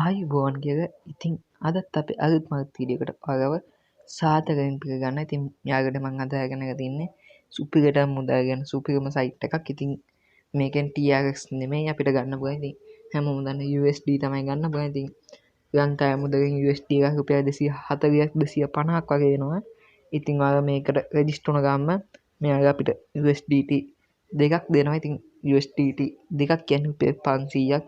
ආයුබෝවන් කියලා. ඉතින් අදත් අපි අලුත් මලුත් වීඩියෝ එකට ඔයාලව සාදරයෙන් පිළිගන්නවා. ඉතින් යාළුවනේ මම අද අරගෙන තින්නේ සුපිරිටම මුදල් ගැන සුපිරිම සයිට් එකක්. ඉතින් මේකෙන් TRX නෙමෙයි අපිට ගන්න පුළුවන්. ඉතින් හැමෝම දන්න USD තමයි ගන්න පුළුවන්. ඉතින් ලංකාවේ මුදලින් USD එක රුපියල් 240ක් 250ක් වගේ වෙනවා. ඉතින් ඔයාලා මේකට රෙජිස්ටර් වුණ ගමන් මෙයාලා අපිට USDT දෙකක් දෙනවා. ඉතින් USDT දෙකක් කියන්නේ රුපියල් 500ක්.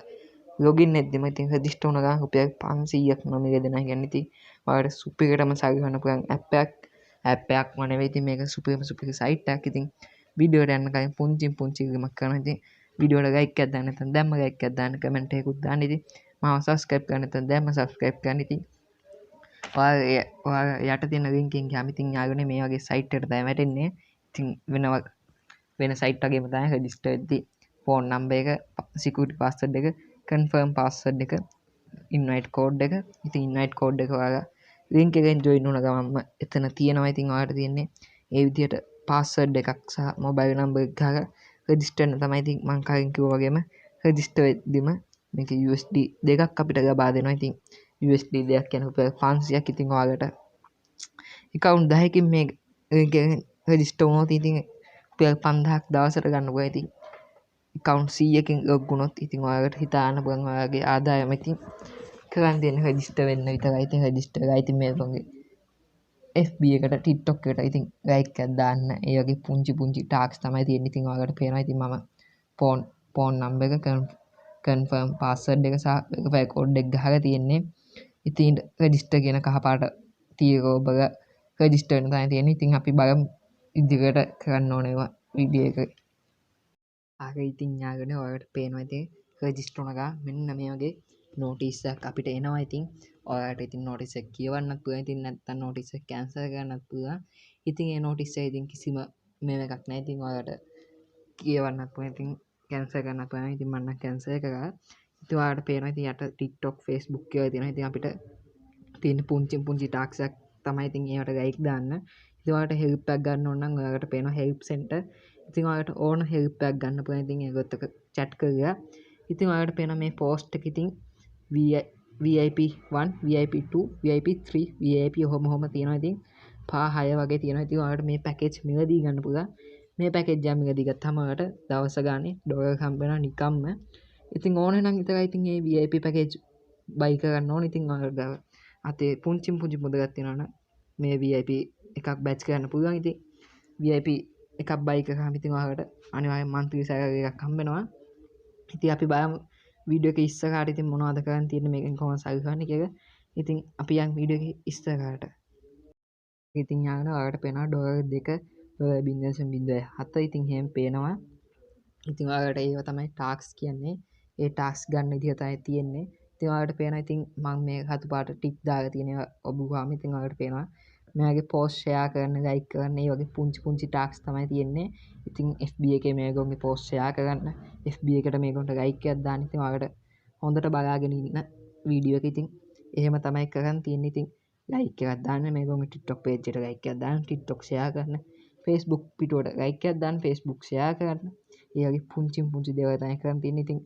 ලොගින් එද්දිම ඉතින් රෙජිස්ටර් වුණ ගමන් රුපියල් 500ක් නොමිලේ දෙනවා. කියන්නේ ඉතින් ඔයාලට සුපිරිටම සල්ලි ගන්න පුළුවන් ඇප් එකක්ම නෙවෙයි. ඉතින් මේක සුපිරි සයිට් එකක්. ඉතින් වීඩියෝට යන්න කලින් පුංචි ඉල්ලීමක් කරනවා. ඉතින් වීඩියෝට ලයික් එකක් දාන්න නැත්නම් දැම්ම ලයික් එකක් දාන්න, කමෙන්ට් එකකුත් දාන්න. ඉතින් මාව සබ්ස්ක්‍රයිබ් කරන්න නැත්නම් දැම්ම සබ්ස්ක්‍රයිබ් කරන්න. ඉතින් ඔයාලා යට තියෙන ලින්ක් එකෙන් ගියාම ඉතින් යාළුවනේ මේ වගේ සයිට් එකට තමයි වැටෙන්නේ. ඉතින් වෙන සයිට් වගේම තමයි රෙජිස්ටර් වෙද්දී ෆෝන් නම්බර් එක, සිකියුරිටි පාස්වර්ඩ් එක, කන්ෆර්ම් පාස්වර්ඩ් එක, ඉන්වයිට් කෝඩ් එක. ඉතින් ඉන්වයිට් කෝඩ් එක ඔයාලා ලින්ක් එකෙන් ජොයින් වුණ ගමන්ම එතන තියෙනවා. ඉතින් ඔයාලට තියෙන්නේ ඒ විදිහට පාස්වර්ඩ් එකක් සහ මොබයිල් නම්බර් එක ගහලා රෙජිස්ටර් වෙන්න තමයි. ඉතින් මම කලින් කිව්වා වගේම රෙජිස්ටර් වෙද්දිම මේක USD දෙකක් අපිට ලබා දෙනවා. ඉතින් USD දෙකක් කියන රුපියල් 500ක්. ඉතින් ඔයාලට account 10කින් මේ ලින්ක් එකෙන් රෙජිස්ටර් වුණොත් ඉතින් රුපියල් 5000ක් දවසට ගන්න පුළුවන්. ඉතින් account 100කින් ලොග් වුණොත් ඉතින් ඔයාලට හිතාන්න පුළුවන් ඔයාලගේ ආදායම. ඉතින් කරන් දෙන්න රෙජිස්ටර් වෙන්න විතරයි. ඉතින් රෙජිස්ටර් වෙලා ඉතින් මේගොල්ලෝගේ FB එකට TikTok එකට ඉතින් ලයික් එකක් දාන්න. ඒ වගේ පුංචි ටාස්ක් තමයි තියෙන්නේ. ඉතින් ඔයාලට පේනවා. ඉතින් මම ෆෝන් නම්බර් එක, කන්ෆර්ම් පාස්වර්ඩ් එක සහ වෙරිෆයි කෝඩ් එක ගහලා තියෙන්නේ. ඉතින් රෙජිස්ටර් කියන කහපාට තීරෝ ඔබ රෙජිස්ටර් වෙන තමයි තියෙන්නේ. ඉතින් අපි බලමු ඉදිරියට කරන්න ඕනේ වීඩියෝ එක. ආගේ ඉතින් යාළුවනේ ඔයාලට පේනවා. ඉතින් රෙජිස්ටර් වුණ ගා මෙන්න මේ වගේ නෝටිස් එකක් අපිට එනවා. ඉතින් ඔයාලට ඉතින් නෝටිස් එක කියවන්නත් පුළුවන්. ඉතින් නැත්නම් නෝටිස් එක කැන්සල් කරන්නත් පුළුවන්. ඉතින් ඒ නෝටිස් එකේ ඉතින් කිසිම මේව එකක් නැහැ. ඉතින් ඔයාලට කියවන්නත් පුළුවන්. ඉතින් කැන්සල් කරන්නත් පුළුවන්. ඉතින් මම නම් කැන්සල් කරා. ඉතින් ඔයාලට පේනවා. ඉතින් යට TikTok Facebook කියලා තියෙනවා. ඉතින් අපිට තියෙන පුංචි ටාස්ක් එකක් තමයි. ඉතින් ඒවට ලයික් දාන්න. ඉතින් ඔයාලට හෙල්ප් එකක් ගන්න ඕන නම් ඔයාලට පේනවා හෙල්ප් සෙන්ටර්. ඉතින් ඔයාලට ඕන හෙල්ප් එකක් ගන්න පුළුවන්. ඉතින් ඒකත් එක්ක chat කරලා. ඉතින් ඔයාලට පේනවා මේ පෝස්ට් එක ඉතින් VIP 1, VIP 2, VIP 3, VIP ඔහොම තියෙනවා. ඉතින් 5 6 වගේ තියෙනවා. ඉතින් ඔයාලට මේ පැකේජ් මිලදී ගන්න පුළුවන්. මේ පැකේජ් එක මිලදී ගත්තාම ඔයාලට දවස් ගානේ ඩොලර් හම්බ වෙනවා නිකම්ම. ඉතින් ඕනේ නම් විතරයි ඉතින් මේ VIP පැකේජ් බයි කරන්න ඕනේ. ඉතින් ඔයාලට ගාව අතේ පුංචි මුදලක් තියෙනවා නම් මේ VIP එකක් බැච් කරන්න පුළුවන්. ඉතින් VIP එකක් බයි කරාම ඉතින් ඔයාලට අනිවාර්යෙන් monthly salary එකක් හම්බ වෙනවා. ඉතින් අපි බලමු වීඩියෝ එක ඉස්සරහට ඉතින් මොනවද කරන්න තියෙන්නේ, මේකෙන් කොහොමද සල්ලි ගන්න කියලා. ඉතින් අපි යන් වීඩියෝ එක ඉස්සරහට. ඉතින් යාළුවනේ ඔයාලට පේනවා $0.07. ඉතින් එහෙම පේනවා. ඉතින් ඔයාලට ඒව තමයි ටාස්ක් කියන්නේ. ඒ ටාස්ක් ගන්න විදිහ තමයි තියෙන්නේ. ඉතින් ඔයාලට පේනවා. ඉතින් මම මේ හතු පාට ටික් දාලා තියෙනවා ඔබුවාම. ඉතින් ඔයාලට පේනවා මෙයාගේ පෝස්ට් ෂෙයා කරන්න, ලයික් කරන්න, ඒ වගේ පුංචි ටාස්ක් තමයි තියෙන්නේ. ඉතින් FB එකේ මේගොල්ලෝගේ පෝස්ට් ෂෙයා කරන්න, FB එකට මේගොල්ලන්ට ලයික් එකක් දාන්න. ඉතින් ඔයාලට හොඳට බලාගෙන ඉන්න වීඩියෝ එක. ඉතින් එහෙම තමයි කරන් තියෙන්නේ. ඉතින් ලයික් එකක් දාන්න, මේගොල්ලෝගේ TikTok page එකට ලයික් එකක් දාන්න, TikTok ෂෙයා කරන්න, Facebook පිටුවට ලයික් එකක් දාන්න, Facebook ෂෙයා කරන්න. ඒ වගේ පුංචි දේවල් තමයි කරන් තියෙන්නේ. ඉතින්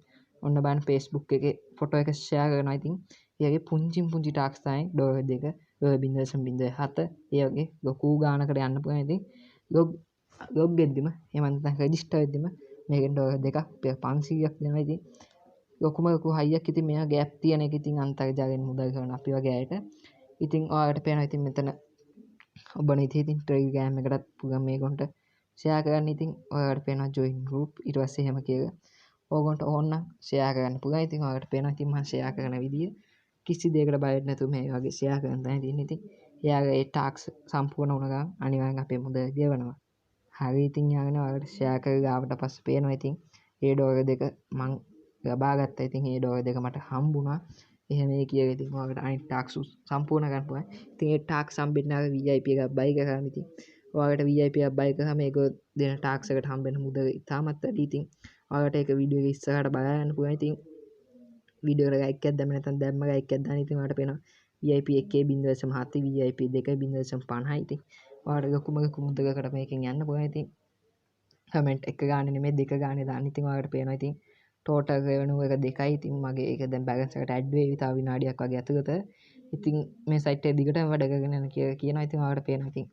ඔන්න බලන්න Facebook එකේ ෆොටෝ එක ෂෙයා කරනවා. ඉතින් ඒ වගේ පුංචි ටාස්ක් තමයි $2 $0.07. ඒ වගේ ලොකු ගානකට යන්න පුළුවන්. ඉතින් ලොග් වෙද්දිම එහෙම නැත්නම් රෙජිස්ටර් වෙද්දිම මේකෙන් $2ක් 500ක් දෙනවා. ඉතින් ලොකු හයියක්. ඉතින් මේවා ગેප් තියෙන එක. ඉතින් අන්තර්ජාලයෙන් මුදල් කරන අපි වගේ අයට. ඉතින් ඔයාලට පේනවා. ඉතින් මෙතන ඔබන ඉතින් Telegram එකටත් පුළුවන් මේගොල්ලන්ට ෂෙයා කරන්න. ඉතින් ඔයාලට පේනවා join group ඊට පස්සේ එහෙම කියලා ඕගොල්ලන්ට ඕන නම් ෂෙයා කරන්න පුළුවන්. ඉතින් ඔයාලට පේනවා. ඉතින් මම ෂෙයා කරන විදිය කිසි දෙයකට බය නැතුව මේ වගේ ෂෙයා කරන්න තමයි තියෙන්නේ. ඉතින් එයාගේ ඒ ටාස්ක් සම්පූර්ණ වුණ ගමන් අනිවාර්යෙන් අපේ මුදල ගෙවනවා. හරි. ඉතින් යාගෙන ඔයාලට ෂෙයා කරලා ආවට පස්සේ පේනවා. ඉතින් ඒ $2 මං ලබා ගත්තා. ඉතින් ඒ $2 මට හම්බුණා. එහෙම ඒ කියලා ඉතින් ඔයාලට අනිත් ටාස්ක් සම්පූර්ණ කරන්න පුළුවන්. ඉතින් ඒ ටාස්ක් සම්බෙන්න VIP එකක් බයි කරාම ඉතින් ඔයාලට VIP එකක් බයි කරාම ඒක දෙන ටාස්ක් එකට හම්බෙන මුදල ඉතාමත් වැඩි. ඉතින් ඔයාලට ඒක වීඩියෝ එක ඉස්සරහට බලා ගන්න පුළුවන්. ඉතින් වීඩියෝ එකට ලයික් එකක් දැම්ම නැත්නම් දැම්ම ලයික් එකක් දාන්න. ඉතින් ඔයාලට පේනවා VIP 1.7 VIP 2.50. ඉතින් ඔයාලට ලොකු මුදලකට මේකෙන් යන්න පුළුවන්. ඉතින් කමෙන්ට් එක ගානේ නෙමෙයි 2 ගානේ දාන්න. ඉතින් ඔයාලට පේනවා. ඉතින් ටෝටල් රෙවෙනියු එක 2යි. ඉතින් මගේ ඒක දැන් බැලන්ස් එකට ඇඩ් වෙවි තව විනාඩියක් වගේ ඇතුළත. ඉතින් මේ සයිට් එක දිගටම වැඩ කරගෙන යන කියලා කියනවා. ඉතින් ඔයාලට පේනවා ඉතින්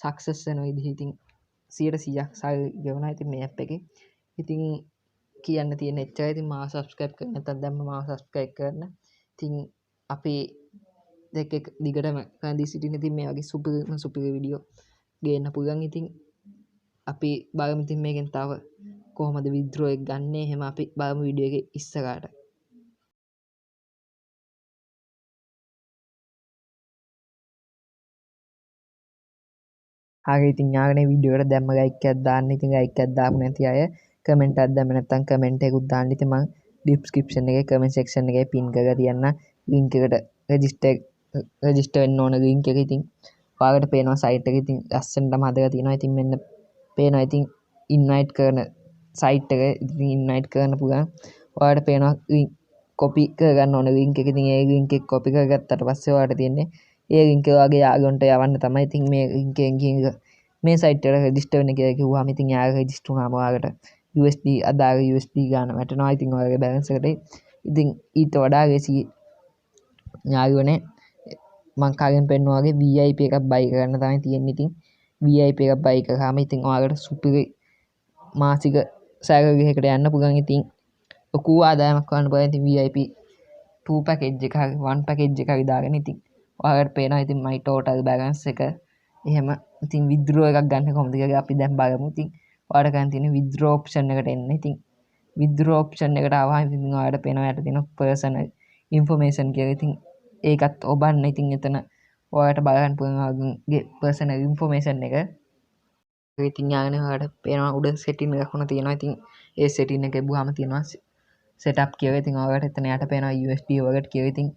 සක්සස් වෙන විදිහ ඉතින් 100%ක් සල්ලි ගෙවනවා ඉතින් මේ ඇප් එකේ. ඉතින් කියන්න තියෙන එච්චරයි. ඉතින් මාව සබ්ස්ක්‍රයිබ් කරන්න නැත්නම් දැන්ම මාව සබ්ස්ක්‍රයිබ් කරන්න. ඉතින් අපි දෙක දිගටම කරන් සිටින ඉතින් මේ වගේ සුපිරි වීඩියෝ ගේන්න පුළුවන්. ඉතින් අපි බලමු ඉතින් මේකෙන් තව කොහොමද withdraw එක ගන්නෙ. එහෙම අපි බලමු වීඩියෝ එකේ ඉස්සරහට. හරි ඉතින් යාළුවනේ වීඩියෝ එකට දැම්ම ලයික් එකක් දාන්න. ඉතින් ලයික් එකක් දාපු නැති අය කමෙන්ට් එකක් දැම්ම නැත්නම් කමෙන්ට් එකකුත් දාන්න. ඉතින් මම ඩිස්ක්‍රිප්ෂන් එකේ කමෙන්ට් සෙක්ෂන් එකේ පින් කරලා තියන්න ලින්ක් එකට රෙජිස්ටර් වෙන්න ඕන ලින්ක් එක. ඉතින් ඔයාලට පේනවා සයිට් එක ඉතින් ලස්සනටම හදලා තියෙනවා. ඉතින් මෙන්න පේනවා ඉතින් ඉන්වයිට් කරන සයිට් එක. ඉතින් ඉන්වයිට් කරන්න පුළුවන්. ඔයාලට පේනවා කොපි කරගන්න ඕන ලින්ක් එක. ඉතින් ඒ ලින්ක් එක කොපි කරගත්තට පස්සේ ඔයාලට තියෙන්නේ ඒ ලින්ක් එක වගේ යාළුවන්ට යවන්න තමයි. ඉතින් මේ ලින්ක් එකෙන් ගිහින් මේ සයිට් එකට රෙජිස්ටර් වෙන්න කියලා කිව්වම ඉතින් යාළුවා රෙජිස්ටර් වුණාම ඔයාලට USD අදාළ USD ගාන වැටෙනවා. ඉතින් ඔයාලගේ බැලන්ස් එකට ඉතින් ඊට වඩා ලේසි යාළුවනේ මං කලින් පෙන්නුවා වගේ VIP එකක් බයි කරන්න තමයි තියෙන්නේ. ඉතින් VIP එකක් බයි කරාම ඉතින් ඔයාලට සුපිරි මාසික සැලරි එකකට යන්න පුළුවන්. ඉතින් ලොකු ආදායමක් ගන්න පුළුවන්. ඉතින් VIP 2 පැකේජ් එක හරි 1 පැකේජ් එක හරි දාගෙන ඉතින් ඔයාලට පේනවා ඉතින් my total balance එක. එහෙම ඉතින් withdraw එකක් ගන්න කොහොමද කියලා අපි දැන් බලමු. ඉතින් ඔයාලට ගන්න තියෙන withdraw option එකට එන්න. ඉතින් withdraw option එකට ආවම ඉතින් ඔයාලට පේනවා යට තියෙන personal information කියලා. ඉතින් ඒකත් ඔබන්න. ඉතින් එතන ඔයාලට බලන්න පුළුවන් ඔයාලගේ personal information එක. ඉතින් යාළුවනේ ඔයාලට පේනවා උඩ setting එකක් වුණ තියෙනවා. ඉතින් ඒ setting එක ගිහුවාම තියෙනවා setup කියලා. ඉතින් ඔයාලට එතන යට පේනවා USD wallet කියලා. ඉතින්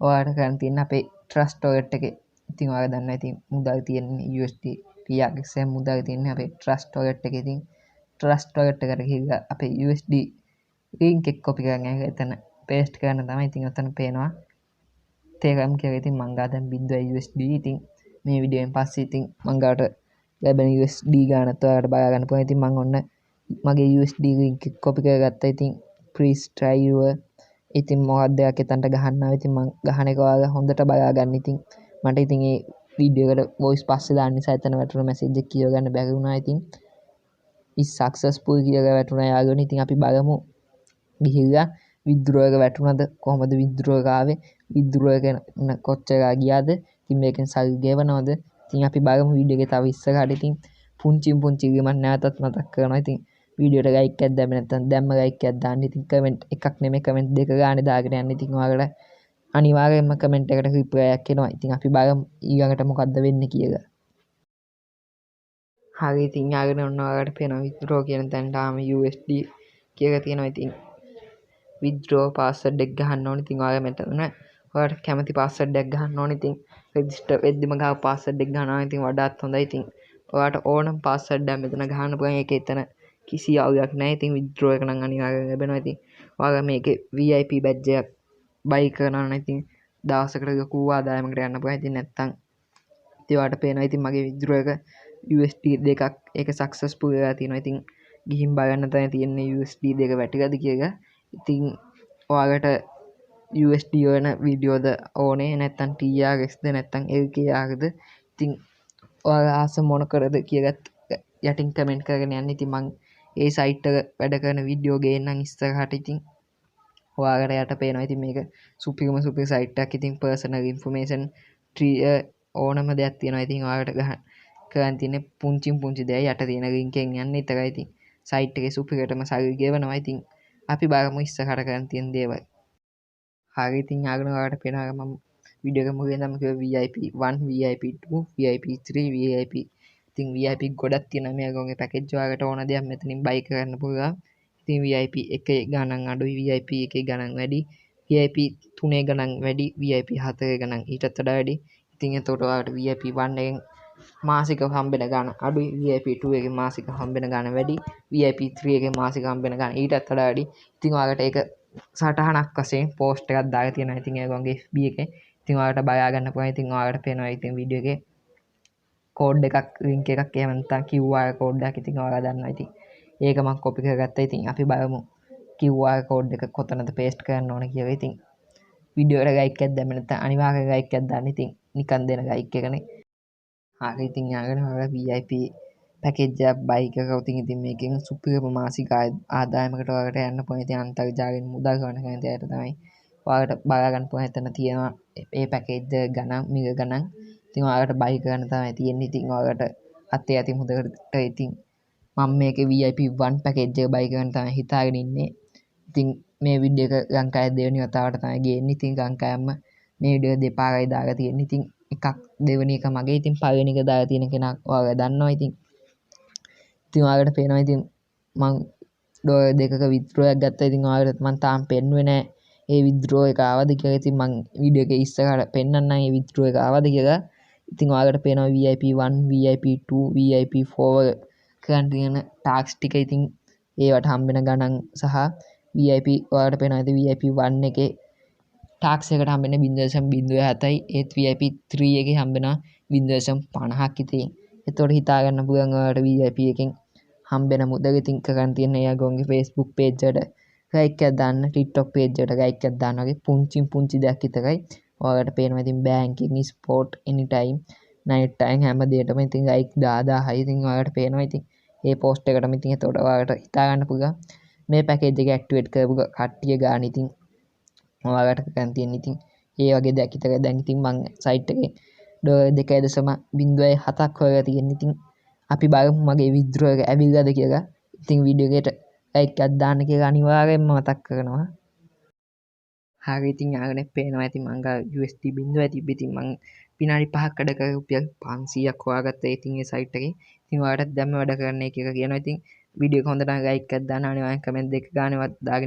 ඔයාලට කරන්න තියෙන අපේ trust wallet එකේ ඉතින් ඔයාලා දන්නවා ඉතින් මුදල් තියෙන්නේ USD ටිකක් මුදල් තියෙන්නේ අපේ trust wallet එකේ. ඉතින් trust wallet එකට ගිහිල්ලා අපේ USD link එක copy කරගෙන එතන paste කරන්න තමයි. ඉතින් ඔතන පේනවා Telegram කියලා. ඉතින් මං ගාව දැන් 0 USD. ඉතින් මේ වීඩියෝෙන් පස්සේ ඉතින් මං ගාවට ලැබෙන USD ගානත් ඔයාලට බලා ගන්න පුළුවන්. ඉතින් මං ඔන්න මගේ USD link එක copy කරගත්තා. ඉතින් please try your ඉතින් මොකක්ද එකක් එතනට ගහන්නවා. ඉතින් මං ගහන එක ඔයාලා හොඳට බලා ගන්න. ඉතින් මට ඉතින් මේ වීඩියෝ එකට වොයිස් පස්සේ දාන්න නිසා එතන වැටුණ මැසේජ් එක කියව ගන්න බැරි වුණා. ඉතින් is successful කියලා වැටුණා යාළුවනේ. ඉතින් අපි බලමු ගිහිල්ලා withdraw එක වැටුණාද කොහොමද withdraw එක ආවේ, withdraw එක කොච්චර ගියාද, ඉතින් මේකෙන් සල්ලි ගෙවනවද. ඉතින් අපි බලමු වීඩියෝ එකේ තව ඉස්සරහට. ඉතින් පුංචි ගමන් නැවතත් මතක් කරනවා. ඉතින් වීඩියෝට ලයික් එකක් දැම්ම නැත්නම් දැම්ම ලයික් එකක් දාන්න. ඉතින් කමෙන්ට් එකක් නෙමෙයි කමෙන්ට් දෙක ගානේ දාගෙන යන්න. ඉතින් ඔයාලට අනිවාර්යයෙන්ම කමෙන්ට් එකට රිප්ලයි එකක් එනවා. ඉතින් අපි බලමු ඊළඟට මොකද්ද වෙන්නේ කියලා. හරි ඉතින් යාළුවනේ ඔන්න ඔයාලට පේනවා withdraw කියන තැනට ආම USD කියලා තියෙනවා. ඉතින් withdraw password එක ගහන්න ඕනේ. ඉතින් ඔයාලා මෙතන ඔයාලට කැමති password එකක් ගහන්න ඕනේ. ඉතින් register වෙද්දිම ගාව password එක ගන්නවා. ඉතින් වඩාත් හොඳයි. ඉතින් ඔයාලට ඕනම password එකක් මෙතන ගහන්න පුළුවන්. ඒකේ එතන කිසි අවුලක් නැහැ. ඉතින් withdraw එක නම් අනිවාර්යයෙන් ලැබෙනවා. ඉතින් ඔයාලා මේකේ VIP badge එකක් බයි කරනවා නම් ඉතින් දවසකට ලොකු ආදායමකට යන්න පුළුවන්. ඉතින් නැත්තම් ඉතින් ඔයාලට පේනවා ඉතින් මගේ withdraw එක USD දෙකක් ඒක successful වෙලා තියෙනවා. ඉතින් ගිහින් බලන්න තමයි තියෙන්නේ USD දෙක වැටිලාද කියලා. ඉතින් ඔයාලට USD වන වීඩියෝද ඕනේ නැත්තම් TRXද නැත්තම් ල්කයාද. ඉතින් ඔයාලා ආස මොන කරද කියලාත් යටින් කමෙන්ට් කරගෙන යන්න. ඉතින් මං ඒ සයිට් එක වැඩ කරන වීඩියෝ ගේන්නම් ඉස්සරහට. ඉතින් ඔයාලට යට පේනවා ඉතින් මේක සුපිරිම සයිට් එකක්. ඉතින් personal information tree ඕනම දෙයක් තියෙනවා. ඉතින් ඔයාලට කරන් තියෙන්නේ පුංචි දෙයක් යට තියෙන link එකෙන් යන්න විතරයි. ඉතින් සයිට් එකේ සුපිරියටම සල්ලි ගෙවනවා. ඉතින් අපි බලමු ඉස්සරහට කරන් තියෙන දේවල්. හරි ඉතින් යාළුවනේ ඔයාලට පේනවා මම වීඩියෝ එක මුලින් ඉඳන්ම කිව්වා VIP 1 VIP 2 VIP 3 VIP. ඉතින් VIP ගොඩක් තියෙනවා මේගොල්ලෝගේ පැකේජ්. ඔයාලට ඕන දෙයක් මෙතනින් බයි කරන්න පුළුවන්. ඉතින් VIP එකේ ගණන් අඩුයි, VIP එකේ ගණන් වැඩි, VIP 3 ගණන් වැඩි, VIP 4 ගණන් ඊටත් වඩා වැඩි. ඉතින් එතකොට ඔයාලට VIP 1 එකෙන් මාසික හම්බෙන ගාණ අඩුයි, VIP 2 එකෙන් මාසික හම්බෙන ගාණ වැඩි, VIP 3 එකෙන් මාසික හම්බෙන ගාණ ඊටත් වඩා වැඩි. ඉතින් ඔයාලට ඒක සටහනක් වශයෙන් පෝස්ට් එකක් දාලා තියෙනවා. ඉතින් ඒගොල්ලෝගේ FB එකේ. ඉතින් ඔයාලට බයා ගන්න පුළුවන්. ඉතින් ඔයාලට පේනවා ඉතින් වීඩියෝ එකේ කෝඩ් එකක් ලින්ක් එකක් එහෙම නැත්නම් QR කෝඩ් එකක්. ඉතින් ඔයාලා දන්නවා. ඉතින් ඒක මම කොපි කරගත්තා. ඉතින් අපි බලමු QR කෝඩ් එක කොතනද පේස්ට් කරන්න ඕන කියලා. ඉතින් වීඩියෝ එකට ලයික් එකක් දැම්ම නැත්නම් අනිවාර්යයෙන් ලයික් එකක් දාන්න. ඉතින් නිකන් දෙන ලයික් එකනේ. හරි ඉතින් යාගෙන ඔයාලා VIP පැකේජ් එකක් බයි කරගවතින් ඉතින් මේකෙන් සුපිරිම මාසික ආදායමකට ඔයාලට යන්න පුළුවන්. ඉතින් අන්තර්ජාලයෙන් මුදල් ගන්න කැමති අයට තමයි ඔයාලට බලා ගන්න පුළුවන්. එතන තියෙනවා මේ පැකේජ් එක ගණන් මිල ගණන්. ඉතින් ඔයාලට බයි කරන්න තමයි තියෙන්නේ. ඉතින් ඔයාලට අතේ ඇති මුදලට ඉතින් මම මේකේ VIP 1 පැකේජ් එක බයි කරන්න තමයි හිතාගෙන ඉන්නේ. ඉතින් මේ වීඩියෝ එක ලංකාවේ දෙවෙනි වතාවට තමයි ගේන්නේ. ඉතින් ලංකාවෙම මේ වීඩියෝ දෙපාරයි දාලා තියෙන්නේ. ඉතින් එකක් දෙවෙනි එක මගේ. ඉතින් පළවෙනි එක දාලා තියෙන කෙනා ඔයාලා දන්නවා. ඉතින් ඔයාලට පේනවා. ඉතින් මං ඩොලර් 2ක withdrawal එකක් ගත්තා. ඉතින් ඔයාලට මං තාම පෙන්නුවේ නැහැ ඒ withdrawal එක ආවද කියලා. ඉතින් මං වීඩියෝ එකේ ඉස්සරහට පෙන්නන්නම් ඒ withdrawal එක ආවද කියලා. ඉතින් ඔයාලට පේනවා VIP 1 VIP 2 VIP 4 කරන් තියෙන ටාක්ස් ටික. ඉතින් ඒවට හම්බෙන ගණන් සහ VIP ඔයාලට පේනවා ඉතින් VIP 1 එකේ ටාක්ස් එකට හම්බෙන්නේ 0.07යි. ඒත් VIP 3 එකේ හම්බෙනවා 0.50ක්. ඉතින් එතකොට හිතා ගන්න පුළුවන් ඔයාලට VIP එකෙන් හම්බෙන මුදල. ඉතින් කරන් තියෙන එයාගොන්ගේ Facebook page එකට like එකක් දාන්න, TikTok page එකට like එකක් දාන්න වගේ පුංචි දෙයක් විතරයි. ඔයාලට පේනවා ඉතින් banking, sport, anytime, night time හැම දෙයකටම ඉතින් like 10000යි. ඉතින් ඔයාලට පේනවා ඉතින් මේ post එකටම ඉතින් එතකොට ඔයාලට හිතා ගන්න පුළුවන් මේ package එක activate කරපු කට්ටිය ගාන. ඉතින් ඔයාලට කරන් තියෙන ඉතින් ඒ වගේ දෙයක් විතර. දැන් ඉතින් මම site එකේ $2.07ක් හොයලා තියෙන. ඉතින් අපි බලමු මගේ withdraw එක ඇවිල්ලාද කියලා. ඉතින් වීඩියෝ එකට like එකක් දාන්න කියලා අනිවාර්යෙන්ම මතක් කරනවා. හරි ඉතින් යාළුවනේ පේනවා ඇති මං ගා USD බිඳුවයි තිබ්බ. ඉතින් මං විනාඩි 5ක් වැඩ කරලා රුපියල් 500ක් හොයාගත්තා. ඉතින් ඒ site එකේ. ඉතින් ඔයාලටත් දැම්ම වැඩ කරන්න කියලා කියනවා. ඉතින් වීඩියෝ එක හොඳ නම් like එකක් දාන්න, අනිවාර්යෙන් comment දෙක ගානවත් දාගෙන